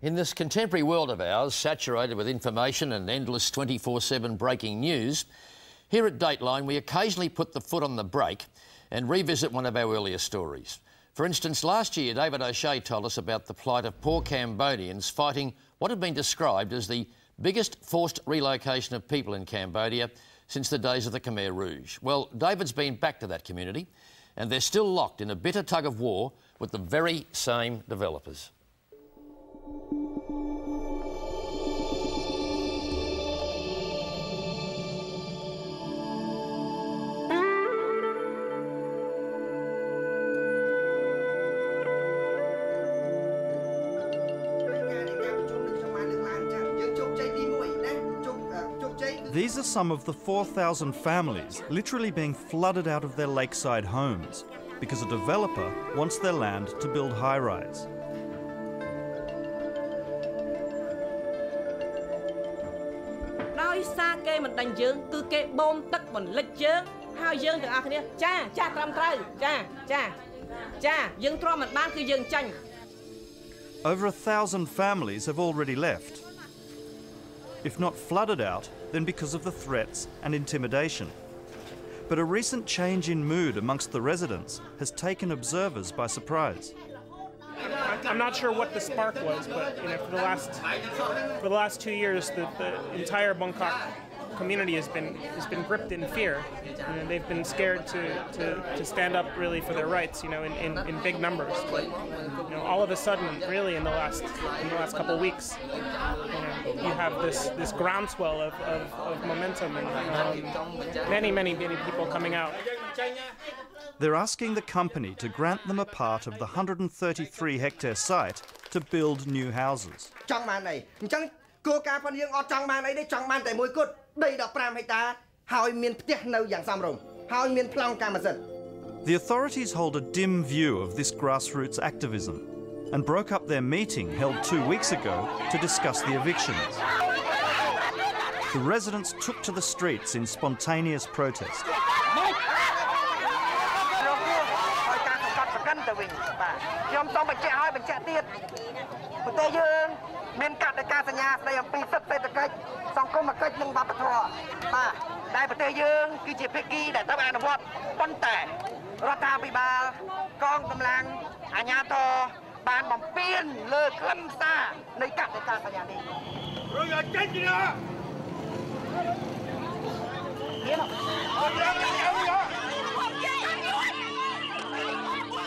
In this contemporary world of ours, saturated with information and endless 24/7 breaking news, here at Dateline we occasionally put the foot on the brake and revisit one of our earlier stories. For instance, last year David O'Shea told us about the plight of poor Cambodians fighting what had been described as the biggest forced relocation of people in Cambodia since the days of the Khmer Rouge. Well, David's been back to that community and they're still locked in a bitter tug of war with the very same developers. These are some of the 4,000 families literally being flooded out of their lakeside homes because a developer wants their land to build high-rise. Over 1,000 families have already left. If not flooded out, then because of the threats and intimidation. But a recent change in mood amongst the residents has taken observers by surprise. I'm not sure what the spark was, but for the last 2 years, the entire Bangkok community has been gripped in fear. They've been scared to stand up really for their rights, in big numbers. But all of a sudden, really in the last couple of weeks, you have this groundswell of momentum and many people coming out. They're asking the company to grant them a part of the 133-hectare site to build new houses. The authorities hold a dim view of this grassroots activism and broke up their meeting held 2 weeks ago to discuss the evictions. The residents took to the streets in spontaneous protest.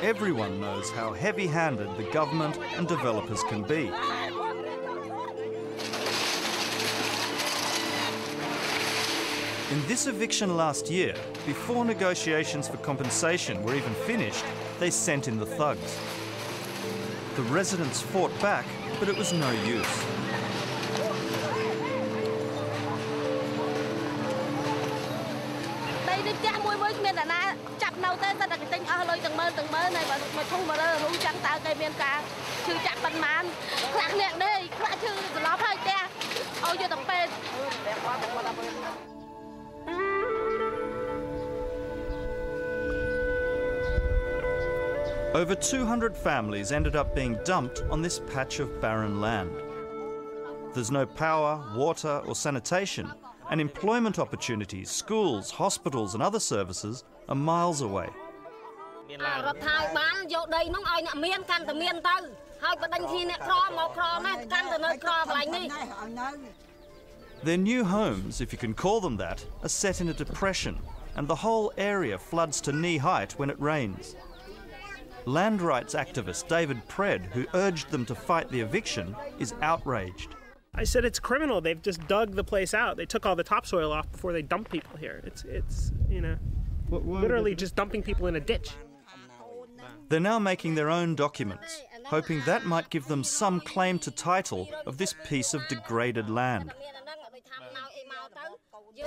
Everyone knows how heavy-handed the government and developers can be. In this eviction last year, before negotiations for compensation were even finished, they sent in the thugs. The residents fought back, but it was no use. Over 200 families ended up being dumped on this patch of barren land. There's no power, water or sanitation, and employment opportunities, schools, hospitals and other services are miles away. Their new homes, if you can call them that, are set in a depression, and the whole area floods to knee height when it rains. Land rights activist David Pred, who urged them to fight the eviction, is outraged. I said it's criminal. They've just dug the place out. They took all the topsoil off before they dumped people here. It's literally just dumping people in a ditch. They're now making their own documents, hoping that might give them some claim to title of this piece of degraded land.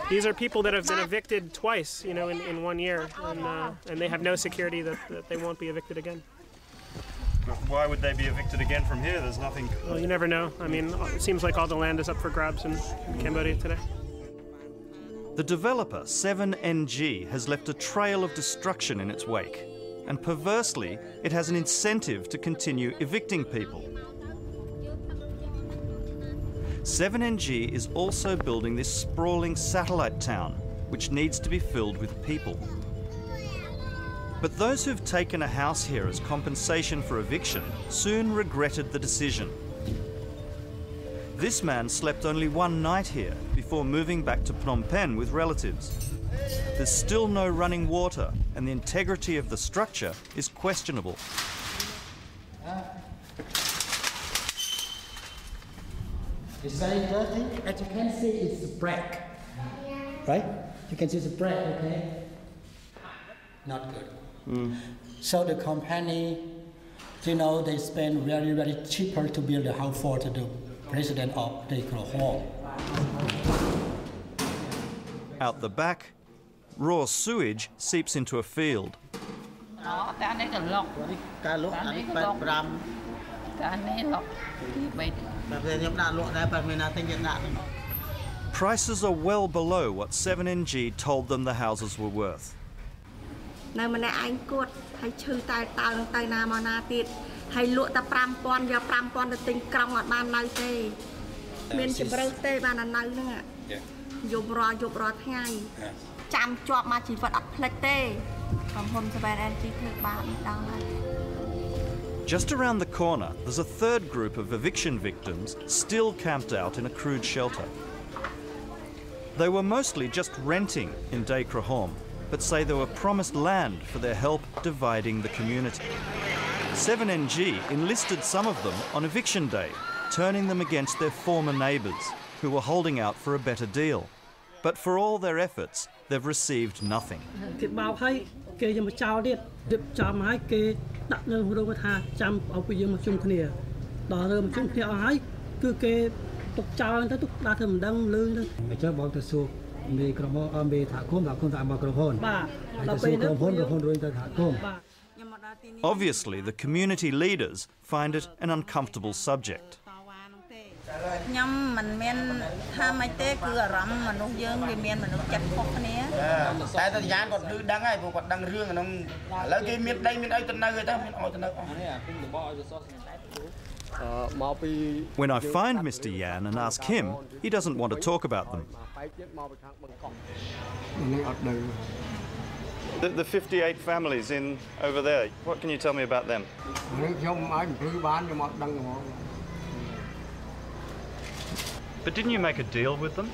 These are people that have been evicted twice, in 1 year, and they have no security that they won't be evicted again. But why would they be evicted again from here? There's nothing... Well, you never know. I mean, it seems like all the land is up for grabs in Cambodia today. The developer, 7NG, has left a trail of destruction in its wake, and perversely, it has an incentive to continue evicting people. 7NG is also building this sprawling satellite town, which needs to be filled with people. But those who've taken a house here as compensation for eviction soon regretted the decision. This man slept only one night here before moving back to Phnom Penh with relatives. There's still no running water, and the integrity of the structure is questionable. It's very dirty. As you can see, it's black. Right? You can see it's black, okay? Not good. So the company, you know, they spend very, very cheaper to build a house for the president of the home. Out the back, raw sewage seeps into a field. Prices are well below what 7NG told them the houses were worth. Just around the corner, there's a third group of eviction victims still camped out in a crude shelter. They were mostly just renting in Day Krahom, but say they were promised land for their help dividing the community. 7NG enlisted some of them on eviction day, turning them against their former neighbours, who were holding out for a better deal. But for all their efforts, they've received nothing. Obviously, the community leaders find it an uncomfortable subject. When I find Mr. Yan and ask him, he doesn't want to talk about them. The 58 families in over there, what can you tell me about them? But didn't you make a deal with them?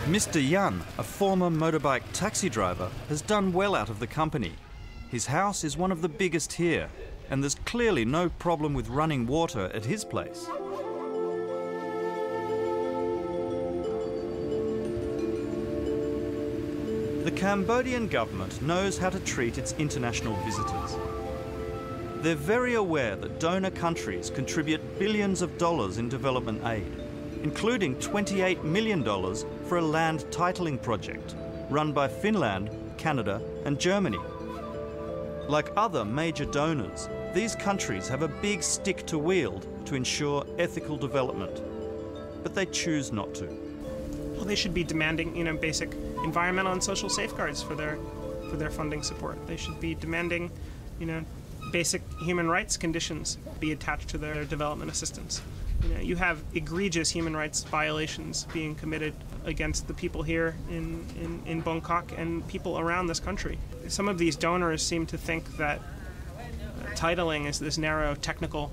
Mr. Yan, a former motorbike taxi driver, has done well out of the company. His house is one of the biggest here, and there's clearly no problem with running water at his place. The Cambodian government knows how to treat its international visitors. They're very aware that donor countries contribute billions of dollars in development aid, including $28 million for a land titling project run by Finland, Canada and Germany. Like other major donors, these countries have a big stick to wield to ensure ethical development, but they choose not to. Well, they should be demanding, basic environmental and social safeguards for their funding support. They should be demanding, basic human rights conditions be attached to their development assistance. You have egregious human rights violations being committed against the people here in Bangkok and people around this country. Some of these donors seem to think that titling is this narrow technical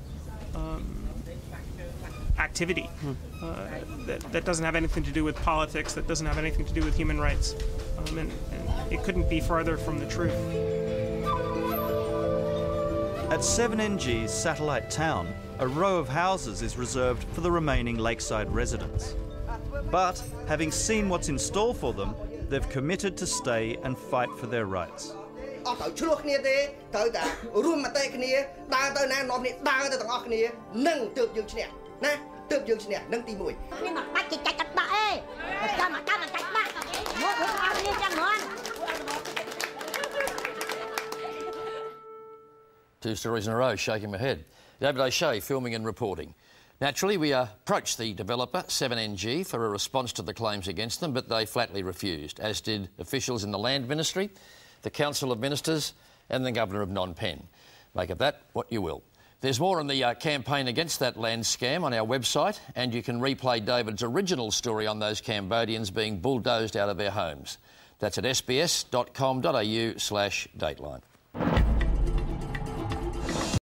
activity that doesn't have anything to do with politics, that doesn't have anything to do with human rights. And it couldn't be farther from the truth. At 7NG's satellite town, a row of houses is reserved for the remaining lakeside residents. But, having seen what's in store for them, they've committed to stay and fight for their rights. Two stories in a row, shaking my head. David O'Shea filming and reporting. Naturally, we approached the developer, 7NG, for a response to the claims against them, but they flatly refused, as did officials in the Land Ministry, the Council of Ministers and the Governor of Phnom Penh. Make of that what you will. There's more on the campaign against that land scam on our website, and you can replay David's original story on those Cambodians being bulldozed out of their homes. That's at sbs.com.au/Dateline.